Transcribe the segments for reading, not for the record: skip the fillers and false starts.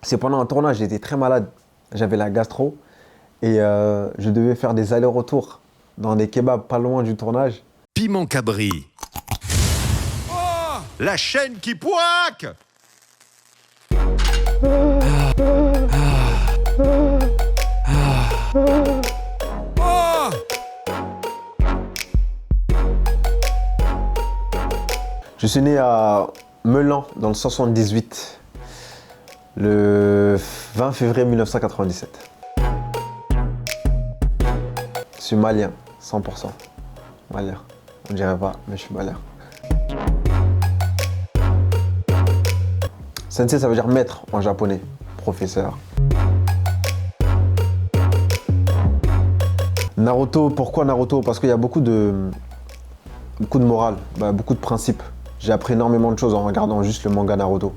C'est pendant un tournage, j'étais très malade. J'avais la gastro et je devais faire des allers-retours dans des kebabs pas loin du tournage. Piment Cabri. Oh, la chaîne qui poique. Oh. Je suis né à Meulan, dans le 78, le 20 février 1997. Je suis malien, 100%. Malien. On dirait pas, mais je suis malien. Sensei, ça veut dire maître en japonais, professeur. Naruto, pourquoi Naruto? Parce qu'il y a beaucoup de morale, beaucoup de principes. J'ai appris énormément de choses en regardant juste le manga Naruto.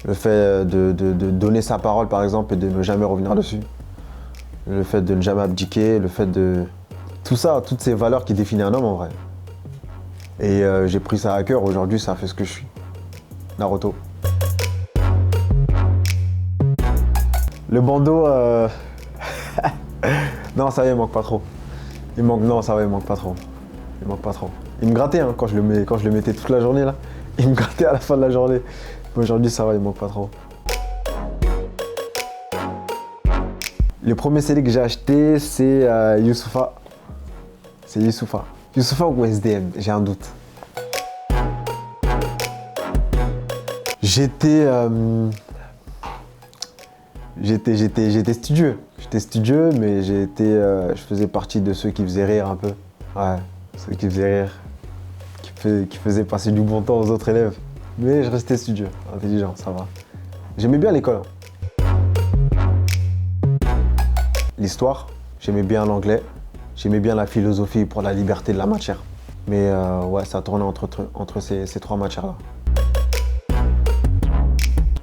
Le fait de donner sa parole, par exemple, et de ne jamais revenir dessus. Le fait de ne jamais abdiquer, le fait de... Tout ça, toutes ces valeurs qui définissent un homme, en vrai. Et j'ai pris ça à cœur. Aujourd'hui, ça fait ce que je suis. Naruto. Le bandeau... Non, ça va, il manque pas trop. Non, ça va, il manque pas trop. Il manque pas trop. Il me grattait hein, quand je le mettais toute la journée là. Il me grattait à la fin de la journée. Mais aujourd'hui ça va, il manque pas trop. Le premier CD que j'ai acheté c'est Youssoupha. C'est Youssoupha. Youssoupha ou SDM, j'ai un doute. J'étais studieux. J'étais studieux, mais je faisais partie de ceux qui faisaient rire un peu. Ouais, ceux qui faisaient rire. Qui faisait passer du bon temps aux autres élèves. Mais je restais studieux, intelligent, ça va. J'aimais bien l'école. L'histoire, j'aimais bien l'anglais, j'aimais bien la philosophie pour la liberté de la matière. Mais ouais, ça tournait entre ces trois matières-là.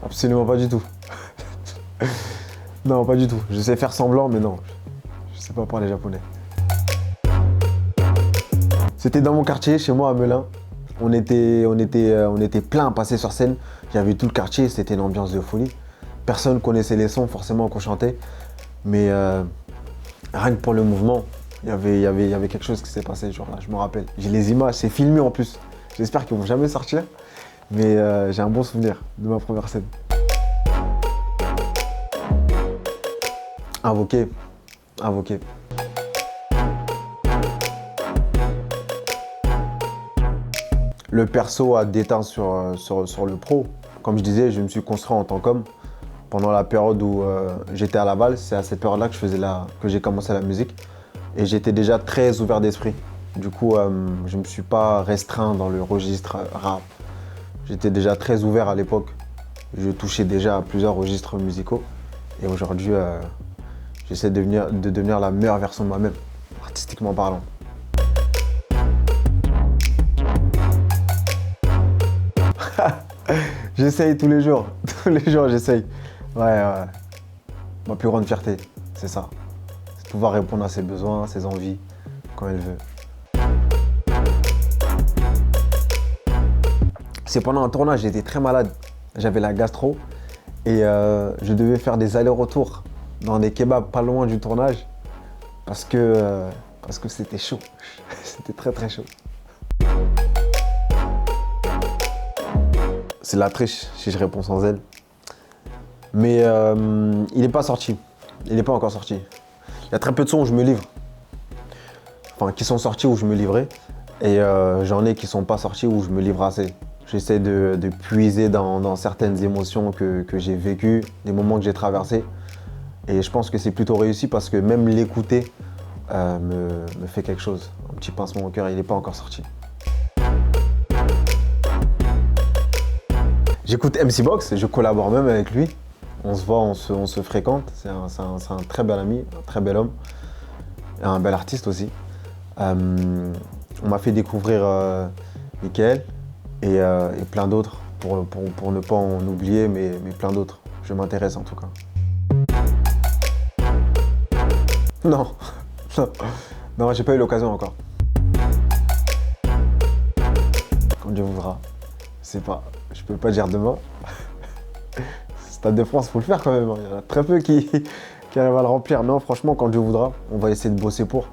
Absolument pas du tout. Non, pas du tout. Je sais faire semblant, mais non. Je sais pas parler japonais. C'était dans mon quartier, chez moi à Melun. On était plein à passer sur scène. Il y avait tout le quartier, c'était une ambiance de folie. Personne connaissait les sons forcément qu'on chantait. Mais rien que pour le mouvement, il y avait quelque chose qui s'est passé ce jour-là, je me rappelle. J'ai les images, c'est filmé en plus. J'espère qu'ils vont jamais sortir. Mais j'ai un bon souvenir de ma première scène. Invoqué. Le perso a déteint sur le pro. Comme je disais, je me suis construit en tant qu'homme. Pendant la période où j'étais à Laval, c'est à cette période-là que j'ai commencé la musique. Et j'étais déjà très ouvert d'esprit. Du coup, je ne me suis pas restreint dans le registre rap. J'étais déjà très ouvert à l'époque. Je touchais déjà à plusieurs registres musicaux. Et aujourd'hui, j'essaie de devenir la meilleure version de moi-même, artistiquement parlant. J'essaye tous les jours j'essaye. Ouais. Ma plus grande fierté, c'est ça. C'est de pouvoir répondre à ses besoins, à ses envies, quand elle veut. C'est pendant un tournage, j'étais très malade. J'avais la gastro et je devais faire des allers-retours dans des kebabs pas loin du tournage parce que c'était chaud. C'était très très chaud. C'est la triche si je réponds sans elle. Mais il n'est pas sorti. Il n'est pas encore sorti. Il y a très peu de sons où je me livre. Enfin, qui sont sortis où je me livrais. Et j'en ai qui ne sont pas sortis où je me livre assez. J'essaie de puiser dans certaines émotions que j'ai vécues, des moments que j'ai traversés. Et je pense que c'est plutôt réussi parce que même l'écouter me fait quelque chose. Un petit pincement au cœur, il n'est pas encore sorti. J'écoute MC Box, je collabore même avec lui. On se voit, on se fréquente. C'est un très bel ami, un très bel homme. Et un bel artiste aussi. On m'a fait découvrir Mickaël et plein d'autres, pour ne pas en oublier, mais plein d'autres. Je m'intéresse en tout cas. Non, non, j'ai pas eu l'occasion encore. Quand Dieu voudra. Je sais pas, je peux pas dire demain. Stade de France, faut le faire quand même, hein. Il y en a très peu qui arrivent à le remplir. Non, franchement, quand Dieu voudra, on va essayer de bosser pour.